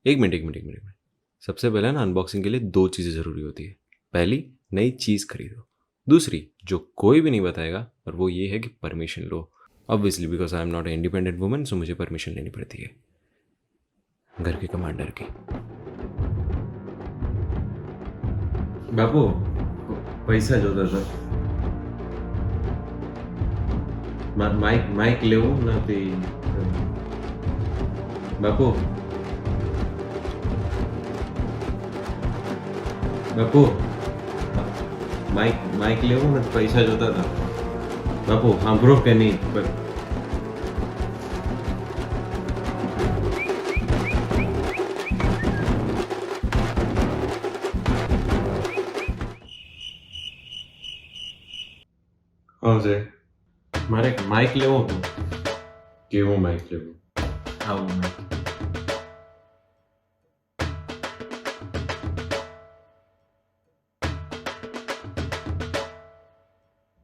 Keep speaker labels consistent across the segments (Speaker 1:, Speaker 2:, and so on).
Speaker 1: एक मिनट। सबसे पहले ना अनबॉक्सिंग के लिए दो चीज़ें ज़रूरी होती है। पहली, नई चीज़ खरीदो। दूसरी, जो कोई भी नहीं बताएगा, और वो ये है कि परमिशन लो। Obviously because I am not a independent woman, so मुझे परमिशन लेनी पड़ती है घर के कमांडर की।
Speaker 2: બાપુ પૈસા જોતા હતા. માઇક લેવું નથી. બાપુ બાપુ માઇક લેવું નથી, પૈસા જોતા હતા. બાપુ સાંભળો કે નહીં? હા છે. મારે માઇક લેવો હતો. કેવો માઇક લેવો? આવું માઇક.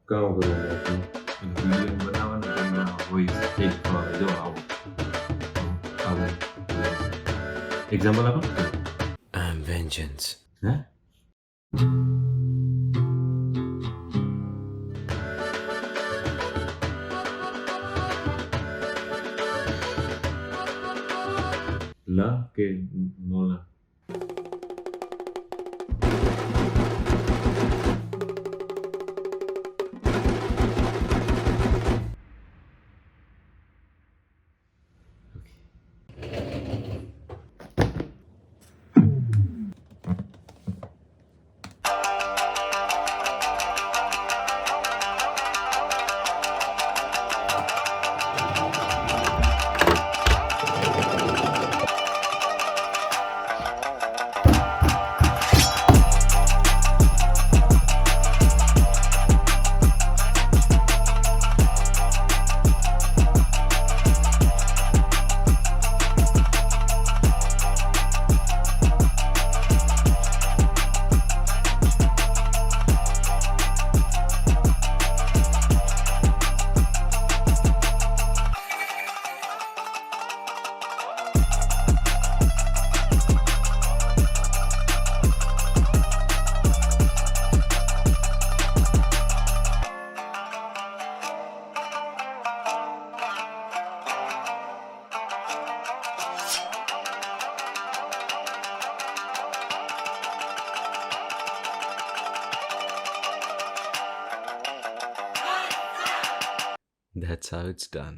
Speaker 2: કામ કરવું
Speaker 3: વિડીયો બનાવવાનો એમાં વોઇસ એક જો આવું આવું એક્ઝામ્પલ આપો.
Speaker 1: I am vengeance.
Speaker 3: હે લા કે નો લા?
Speaker 1: That's how it's done.